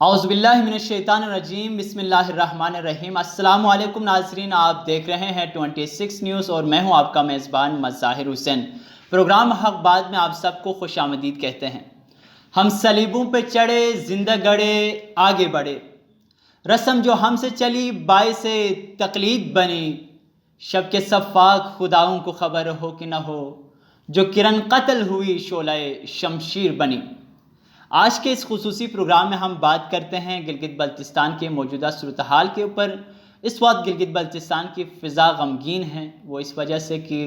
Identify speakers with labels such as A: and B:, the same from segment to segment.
A: اعوذ باللہ من الشیطان الرجیم، بسم اللہ الرحمن الرحیم۔ السلام علیکم ناظرین، آپ دیکھ رہے ہیں 26 نیوز اور میں ہوں آپ کا میزبان مظاہر حسین۔ پروگرام حق بات میں آپ سب کو خوش آمدید کہتے ہیں۔ ہم صلیبوں پہ چڑھے، زندہ گڑے، آگے بڑھے، رسم جو ہم سے چلی باعث تقلید بنی، شب کے صفاق خداؤں کو خبر ہو کہ نہ ہو، جو کرن قتل ہوئی شعلہ شمشیر بنی۔ آج کے اس خصوصی پروگرام میں ہم بات کرتے ہیں گلگت بلتستان کے موجودہ صورتحال کے اوپر۔ اس وقت گلگت بلتستان کی فضا غمگین ہے، وہ اس وجہ سے کہ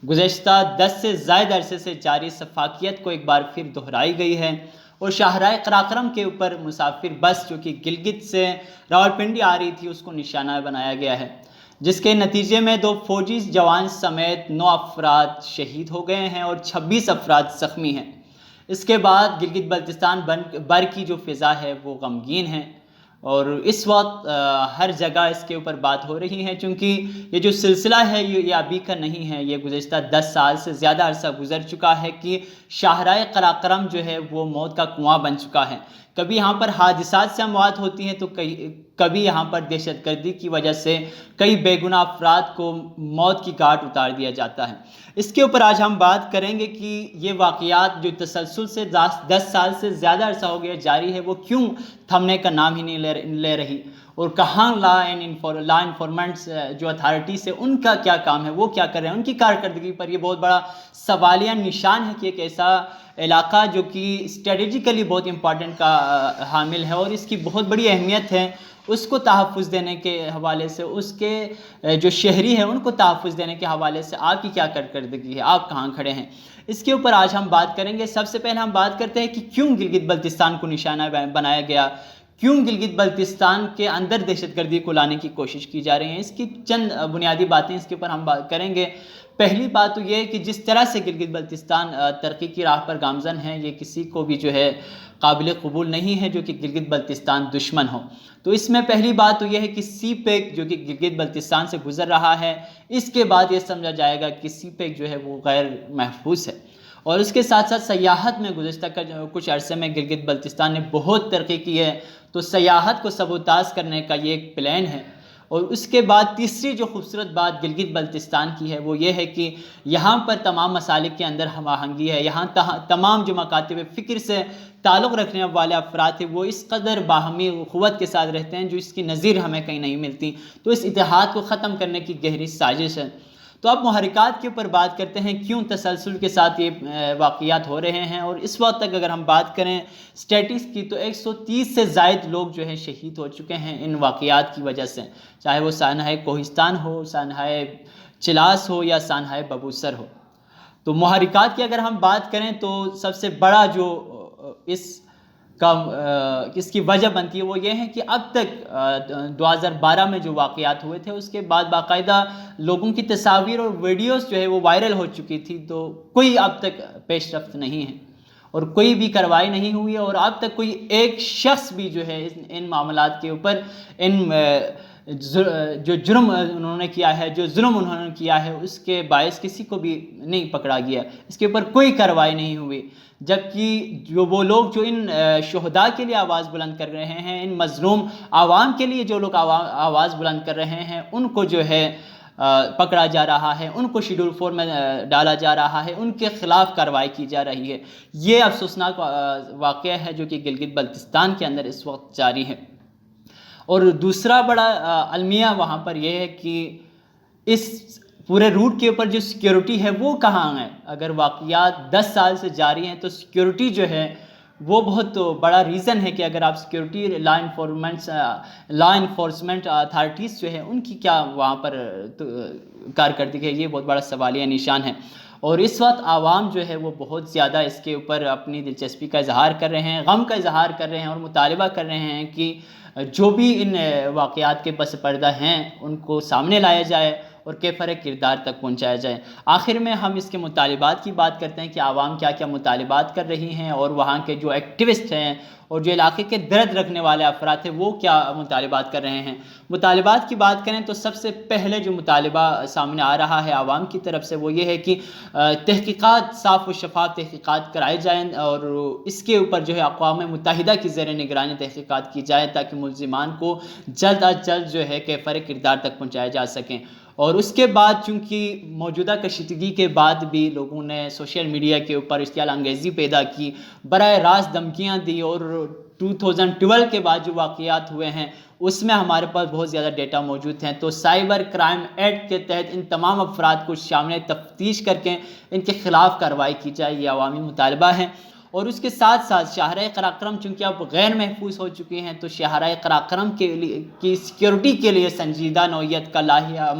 A: گزشتہ 10 سے زائد عرصے سے جاری سفاکیت کو ایک بار پھر دہرائی گئی ہے، اور شاہراہ قراقرم کے اوپر مسافر بس جو کہ گلگت سے راولپنڈی آ رہی تھی اس کو نشانہ بنایا گیا ہے، جس کے نتیجے میں 2 فوجی جوان سمیت 9 افراد شہید ہو گئے ہیں اور 26 افراد زخمی ہیں۔ اس کے بعد گلگت بلتستان بر کی جو فضا ہے وہ غمگین ہے، اور اس وقت ہر جگہ اس کے اوپر بات ہو رہی ہے، چونکہ یہ جو سلسلہ ہے یہ ابھی کا نہیں ہے، یہ گزشتہ 10 سال سے زیادہ عرصہ گزر چکا ہے کہ شاہراہ قراقرم جو ہے وہ موت کا کنواں بن چکا ہے۔ کبھی یہاں پر حادثات سے اموات ہوتی ہیں تو کبھی یہاں پر دہشت گردی کی وجہ سے کئی بے گناہ افراد کو موت کی گھاٹ اتار دیا جاتا ہے۔ اس کے اوپر آج ہم بات کریں گے کہ یہ واقعات جو تسلسل سے 10 سال سے زیادہ عرصہ ہو گیا جاری ہے وہ کیوں تھمنے کا نام ہی نہیں لے رہی، اور کہاں لا انفارمنٹس جو اتھارٹیز ہے ان کا کیا کام ہے، وہ کیا کر رہے ہیں، ان کی کارکردگی پر یہ بہت بڑا سوالیہ نشان ہے کہ ایک ایسا علاقہ جو کہ اسٹریٹجیکلی بہت امپورٹنٹ کا حامل ہے اور اس کی بہت بڑی اہمیت ہے، اس کو تحفظ دینے کے حوالے سے، اس کے جو شہری ہیں ان کو تحفظ دینے کے حوالے سے آپ کی کیا کارکردگی ہے، آپ کہاں کھڑے ہیں، اس کے اوپر آج ہم بات کریں گے۔ سب سے پہلے ہم بات کرتے ہیں کہ کیوں گلگت بلتستان کو نشانہ بنایا گیا، کیوں گلگت بلتستان کے اندر دہشت گردی کو لانے کی کوشش کی جا رہی ہے۔ اس کی چند بنیادی باتیں اس کے اوپر ہم بات کریں گے۔ پہلی بات تو یہ ہے کہ جس طرح سے گلگت بلتستان ترقی کی راہ پر گامزن ہے، یہ کسی کو بھی جو ہے قابل قبول نہیں ہے جو کہ گلگت بلتستان دشمن ہو۔ تو اس میں پہلی بات تو یہ ہے کہ سی پیک جو کہ گلگت بلتستان سے گزر رہا ہے، اس کے بعد یہ سمجھا جائے گا کہ سی پیک جو ہے وہ غیر محفوظ ہے، اور اس کے ساتھ ساتھ سیاحت میں گزشتہ کچھ عرصے میں گلگت بلتستان نے بہت ترقی کی ہے، تو سیاحت کو سبوتاژ کرنے کا یہ ایک پلان ہے۔ اور اس کے بعد تیسری جو خوبصورت بات گلگت بلتستان کی ہے وہ یہ ہے کہ یہاں پر تمام مسالک کے اندر ہم آہنگی ہے، یہاں تمام جو مکاتب فکر سے تعلق رکھنے والے افراد ہیں وہ اس قدر باہمی اخوت کے ساتھ رہتے ہیں جو اس کی نظیر ہمیں کہیں نہیں ملتی، تو اس اتحاد کو ختم کرنے کی گہری سازش ہے۔ تو اب محرکات کے اوپر بات کرتے ہیں، کیوں تسلسل کے ساتھ یہ واقعات ہو رہے ہیں، اور اس وقت تک اگر ہم بات کریں اسٹیٹس کی تو 130 سے زائد لوگ جو ہیں شہید ہو چکے ہیں ان واقعات کی وجہ سے، چاہے وہ سانحہ کوہستان ہو، سانحہ چلاس ہو یا سانحہ ببوسر ہو۔ تو محرکات کی اگر ہم بات کریں تو سب سے بڑا جو اس کی وجہ بنتی ہے وہ یہ ہے کہ اب تک 2012 میں جو واقعات ہوئے تھے اس کے بعد باقاعدہ لوگوں کی تصاویر اور ویڈیوز جو ہے وہ وائرل ہو چکی تھی، تو کوئی اب تک پیش رفت نہیں ہے اور کوئی بھی کارروائی نہیں ہوئی ہے، اور اب تک کوئی ایک شخص بھی جو ہے ان معاملات کے اوپر جو جرم انہوں نے کیا ہے، جو ظلم انہوں نے کیا ہے اس کے باعث کسی کو بھی نہیں پکڑا گیا، اس کے اوپر کوئی کارروائی نہیں ہوئی، جبکہ جو وہ لوگ جو ان شہداء کے لیے آواز بلند کر رہے ہیں، ان مظلوم عوام کے لیے جو لوگ آواز بلند کر رہے ہیں ان کو جو ہے پکڑا جا رہا ہے، ان کو شیڈول 4 میں ڈالا جا رہا ہے، ان کے خلاف کارروائی کی جا رہی ہے۔ یہ افسوسناک واقعہ ہے جو کہ گلگت بلتستان کے اندر اس وقت جاری ہے۔ اور دوسرا بڑا المیہ وہاں پر یہ ہے کہ اس پورے روٹ کے اوپر جو سیکیورٹی ہے وہ کہاں ہے۔ اگر واقعات 10 سال سے جاری ہیں تو سیکیورٹی جو ہے وہ بہت بڑا ریزن ہے کہ اگر آپ سیکیورٹی لا انفورسمنٹ اتھارٹیز جو ہے ان کی کیا وہاں پر کارکردگی ہے، یہ بہت بڑا سوالیہ نشان ہے۔ اور اس وقت عوام جو ہے وہ بہت زیادہ اس کے اوپر اپنی دلچسپی کا اظہار کر رہے ہیں، غم کا اظہار کر رہے ہیں اور مطالبہ کر رہے ہیں کہ جو بھی ان واقعات کے پس پردہ ہیں ان کو سامنے لایا جائے اور کیفر کردار تک پہنچایا جائے۔ آخر میں ہم اس کے مطالبات کی بات کرتے ہیں کہ عوام کیا کیا مطالبات کر رہی ہیں، اور وہاں کے جو ایکٹیوسٹ ہیں اور جو علاقے کے درد رکھنے والے افراد ہیں وہ کیا مطالبات کر رہے ہیں۔ مطالبات کی بات کریں تو سب سے پہلے جو مطالبہ سامنے آ رہا ہے عوام کی طرف سے وہ یہ ہے کہ تحقیقات، صاف و شفاف تحقیقات کرائی جائیں، اور اس کے اوپر جو ہے اقوام متحدہ کی زیر نگرانی تحقیقات کی جائے تاکہ ملزمان کو جلد از جلد جو ہے کیفر کردار تک پہنچایا جا سکیں۔ اور اس کے بعد چونکہ موجودہ کشیدگی کے بعد بھی لوگوں نے سوشل میڈیا کے اوپر اشتعال انگیزی پیدا کی، براہ راست دھمکیاں دی، اور 2012 کے بعد جو واقعات ہوئے ہیں اس میں ہمارے پاس بہت زیادہ ڈیٹا موجود ہیں، تو سائبر کرائم ایکٹ کے تحت ان تمام افراد کو شامل تفتیش کر کے ان کے خلاف کارروائی کی جائے، یہ عوامی مطالبہ ہے۔ اور اس کے ساتھ ساتھ شاہراہ قراقرم چونکہ اب غیر محفوظ ہو چکی ہیں، تو شاہراہ قراقرم کی سیکیورٹی کے لیے سنجیدہ نوعیت کا لائحہ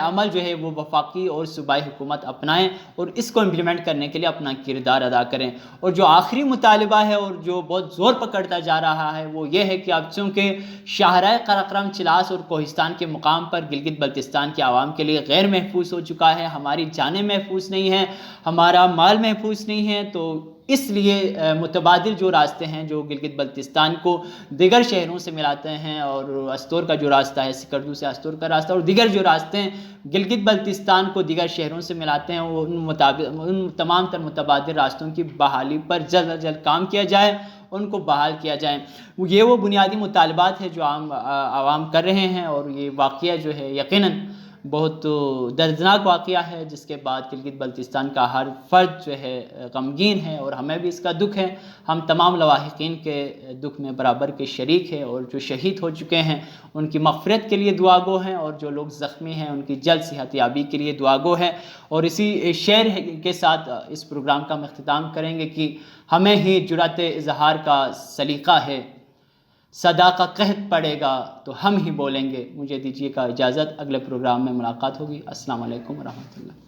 A: عمل جو ہے وہ وفاقی اور صوبائی حکومت اپنائیں اور اس کو امپلیمنٹ کرنے کے لیے اپنا کردار ادا کریں۔ اور جو آخری مطالبہ ہے اور جو بہت زور پکڑتا جا رہا ہے وہ یہ ہے کہ اب چونکہ شاہراہ قراقرم، چلاس اور کوہستان کے مقام پر گلگت بلتستان کے عوام کے لیے غیر محفوظ ہو چکا ہے، ہماری جانیں محفوظ نہیں ہیں، ہمارا مال محفوظ نہیں ہے، تو اس لیے متبادل جو راستے ہیں جو گلگت بلتستان کو دیگر شہروں سے ملاتے ہیں، اور استور کا جو راستہ ہے، سکردو سے استور کا راستہ، اور دیگر جو راستے ہیں گلگت بلتستان کو دیگر شہروں سے ملاتے ہیں، ان تمام تر متبادل راستوں کی بحالی پر جلد از جلد کام کیا جائے، ان کو بحال کیا جائے۔ یہ وہ بنیادی مطالبات ہیں جو عوام کر رہے ہیں، اور یہ واقعہ جو ہے یقیناً بہت دردناک واقعہ ہے، جس کے بعد گلگت بلتستان کا ہر فرد جو ہے غمگین ہے، اور ہمیں بھی اس کا دکھ ہے۔ ہم تمام لواحقین کے دکھ میں برابر کے شریک ہیں، اور جو شہید ہو چکے ہیں ان کی مغفرت کے لیے دعا گو ہیں، اور جو لوگ زخمی ہیں ان کی جلد صحت یابی کے لیے دعا گو ہیں۔ اور اسی شعر کے ساتھ اس پروگرام کا ہم اختتام کریں گے کہ ہمیں ہی جرأت اظہار کا سلیقہ ہے، صدا کا قحط پڑے گا تو ہم ہی بولیں گے۔ مجھے دیجیے گا اجازت، اگلے پروگرام میں ملاقات ہوگی۔ السلام علیکم ورحمۃ اللہ۔